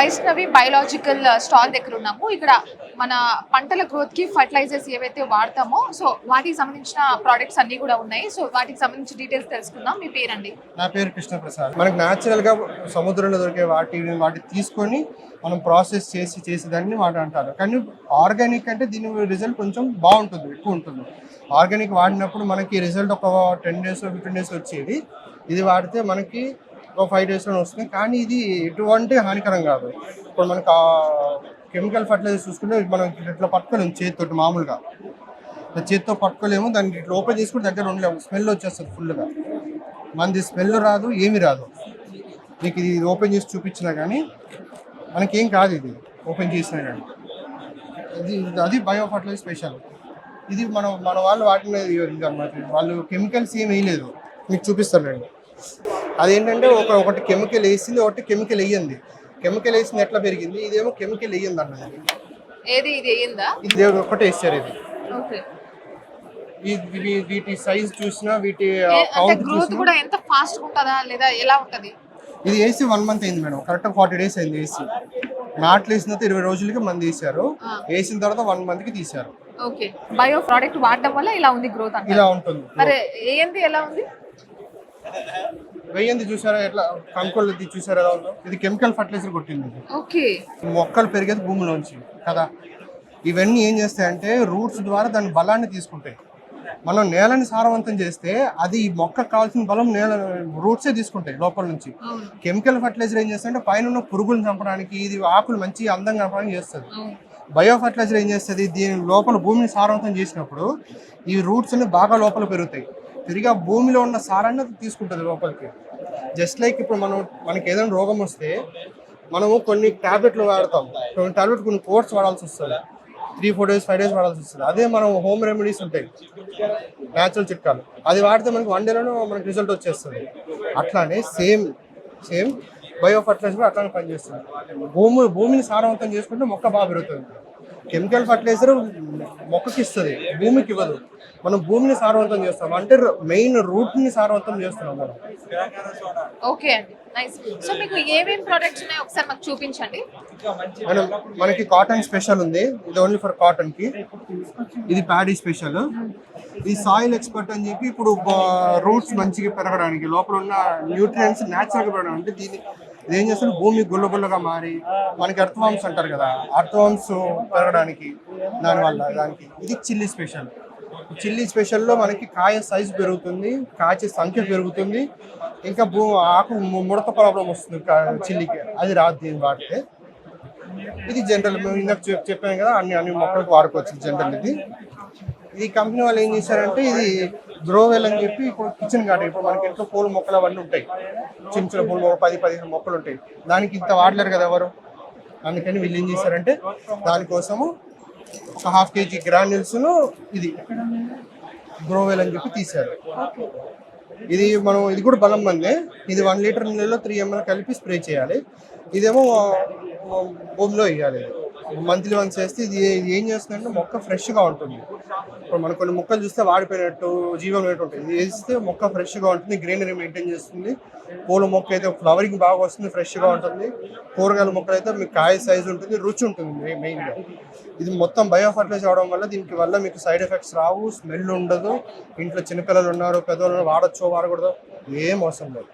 Vaishnavi biological stall దగ్గర ఉన్నాము. ఇక్కడ మన పంటల గ్రోత్ కి ఫర్టిలైజర్స్ ఏవైతే వాడతామో సో వాటికి సంబంధించిన ప్రోడక్ట్స్ అన్ని కూడా ఉన్నాయి. సో వాటికి సంబంధించిన డీటెయిల్స్ తెలుసుకుందాం. మీ పేరండి? నా పేరు కృష్ణప్రసాద్. మనకు న్యాచురల్ గా సముద్రంలో దొరికే వాటిని తీసుకొని మనం ప్రాసెస్ చేసేదాన్ని వాటి అంటారు. కానీ ఆర్గానిక్ అంటే దీని రిజల్ట్ కొంచెం బాగుంటుంది, ఎక్కువ ఉంటుంది. ఆర్గానిక్ వాడినప్పుడు మనకి రిజల్ట్ ఒక 10 days 15 days వచ్చేది. ఇది వాడితే మనకి ఒక 5 daysలో వస్తుంది. కానీ ఇది ఎటువంటి హానికరం కాదు. ఇప్పుడు మనకు కెమికల్ ఫర్టిలైజర్ చూసుకుంటే మనం ఇట్లా పట్టుకోలేము చేతితో, మామూలుగా చేతితో పట్టుకోలేము. దానికి ఇట్లా ఓపెన్ చేసుకుంటే దగ్గర ఉండలేము, స్మెల్ వచ్చేస్తుంది ఫుల్గా. మనది స్మెల్ రాదు, ఏమి రాదు. మీకు ఇది ఓపెన్ చేసి చూపించినా కానీ మనకేం కాదు. ఇది ఓపెన్ చేసినా కానీ అది బయో ఫర్టిలైజర్ స్పెషల్. ఇది మన వాళ్ళు వాటిని అన్నమాట. వాళ్ళు కెమికల్స్ ఏం వేయలేదు. మీకు చూపిస్తానండి. అదేంటంటే ఒకటి కెమికల్ వేసింది, ఒకటి కెమికల్ వేయండి. కెమికల్ వేసింది ఎట్లా పెరిగింది, ఇదేమో కెమికల్ వేయండి అన్నది. ఇది ఒకటి వేసారు. ఇది వీటి సైజ్ చూసినా, వీటి కౌంట్ చూసినా ఎంత ఫాస్ట్ ఉంటుందా లేదా ఎలా ఉంటది? ఇది వేసి 1 month అయింది మేడం. కరెక్ట్ 40 days అయింది వేసి. నాట్లు వేసిన తర్వాత 20 రోజులకి మంది వేసారు. వేసిన తర్వాత 1 month కి తీసారు. ఓకే. బయో ప్రోడక్ట్ వాడడం వల్ల ఇలా ఉంది గ్రోత్ అంటే. ఇలా ఉంటుంది. మరి ఏంది ఎలా ఉంది? వెయ్యింది చూసారా ఎట్లా కంకులు చూసారా ఎలా ఉందో. ఇది కెమికల్ ఫర్టిలైజర్ కొట్టింది. ఓకే. మొక్కలు పెరిగేది భూమిలోంచి కదా. ఇవన్నీ ఏం చేస్తాయంటే రూట్స్ ద్వారా దాని బలాన్ని తీసుకుంటాయి. మనం నేలని సారవంతం చేస్తే అది ఈ మొక్కకు కావాల్సిన బలం నేల రూట్సే తీసుకుంటాయి లోపల నుంచి. కెమికల్ ఫర్టిలైజర్ ఏం చేస్తుంటే పైన ఉన్న పురుగులను చంపడానికి, ఇది ఆకులు మంచి అందంగా చంపడానికి చేస్తుంది. బయో ఫర్టిలైజర్ ఏం చేస్తుంది, దీని లోపల భూమిని సారవంతం చేసినప్పుడు ఈ రూట్స్ అన్ని బాగా లోపల పెరుగుతాయి. తిరిగి భూమిలో ఉన్న సారాన్ని తీసుకుంటుంది లోపలికి. జస్ట్ లైక్ ఇప్పుడు మనకి ఏదైనా రోగం వస్తే మనము కొన్ని టాబ్లెట్లు వాడతాం. కొన్ని టాబ్లెట్ కొన్ని కోర్స్ వాడాల్సి వస్తుంది. 3-4 days 5 days వాడాల్సి వస్తుంది. అదే మనం హోమ్ రెమెడీస్ ఉంటాయి, న్యాచురల్ చిట్కాలు, అది వాడితే మనకి 1 dayలోనే మనకి రిజల్ట్ వచ్చేస్తుంది. అట్లానే సేమ్ బయో ఫర్టిలైజర్ అట్లానే పనిచేస్తుంది. భూమిని సారవంతం చేసుకుంటే మొక్క బాగా పెరుగుతుంది. కెమికల్ ఫర్టిలైజర్ మొక్కకి ఇస్తుంది, భూమికి ఇవ్వదు. మనం భూమిని సారవంతం చేస్తాం అంటే మెయిన్ రూట్ ని సారవంతం చేస్తున్నాం మనం. ఓకే అండి, నైస్. సో మీకు ఏమేం ప్రొడక్ట్స్ ఉన్నాయో ఒకసారి మాకు చూపించండి. మనకి కాటన్ స్పెషల్ ఉంది. ఇది ఓన్లీ ఫర్ కాటన్ కి. ఇది ప్యాడీ స్పెషల్. ఇది సాయిల్ ఎక్స్పర్ట్ అని చెప్పి ఇప్పుడు రూట్స్ మంచిగా పెరగడానికి, లోపల ఉన్న న్యూట్రియంట్స్ న్యాచురల్ గా పెరగడం అంటే ఇదేం చేస్తుంది, భూమి గుల్లగుల్లగా మారి మనకి అర్థవాంశ అంటారు కదా, అర్థవాంశ పెరగడానికి దానికి. ఇది చిల్లీ స్పెషల్. చిల్లీ స్పెషల్లో మనకి కాయ సైజు పెరుగుతుంది, కాచే సంఖ్య పెరుగుతుంది. ఇంకా ఆకు ముడత ప్రాబ్లం వస్తుంది చిల్లీకి, అది రాదు దీన్ని వాడితే. ఇది జనరల్ మేము ఇందాక చెప్పాను కదా, అన్ని మొక్కలకు వాడుకోవచ్చు జనరల్. ఇది కంపెనీ వాళ్ళు ఏం చేశారంటే ఇది గ్రోవెల్ అని చెప్పి ఇప్పుడు కిచెన్ గార్డెన్, ఇప్పుడు మనకి ఇంట్లో పూల మొక్కలు అవన్నీ ఉంటాయి, చిన్న చిన్న పూల మొక్కలు 10-15 మొక్కలు ఉంటాయి. దానికి ఇంత వాడలేరు కదా ఎవరు. అందుకని వీళ్ళు ఏం చేశారంటే దానికోసము ఒక 1/2 kg గ్రాన్యూల్స్ను ఇది గ్రోవెల్ అని చెప్పి తీశారు. ఇది కూడా బలం మందే. ఇది 1 లీటర్ నీళ్ళలో 3 ml కలిపి స్ప్రే చేయాలి. ఇదేమో భూమిలో వేయాలి. మంత్లీ వన్స్ వేస్తే ఇది ఏం చేస్తుందంటే మొక్క ఫ్రెష్గా ఉంటుంది. ఇప్పుడు మనం కొన్ని మొక్కలు చూస్తే వాడిపోయినట్టు జీవం లేనట్టు ఉంటుంది. ఇది వేస్తే మొక్క ఫ్రెష్గా ఉంటుంది, గ్రీనరీ మెయింటైన్ చేస్తుంది. పూల మొక్క అయితే ఫ్లవరింగ్ బాగా వస్తుంది, ఫ్రెష్గా ఉంటుంది. కూరగాయల మొక్కలు అయితే మీకు కాయ సైజు ఉంటుంది, రుచి ఉంటుంది మెయిన్గా. ఇది మొత్తం బయో ఫర్టిలైజర్ అవడం వల్ల దీనికి వల్ల మీకు సైడ్ ఎఫెక్ట్స్ రావు, స్మెల్ ఉండదు. ఇంట్లో చిన్నపిల్లలు ఉన్నారు, పెద్దవాళ్ళు వాడచ్చో వాడకూడదు, ఏం అవసరం లేదు.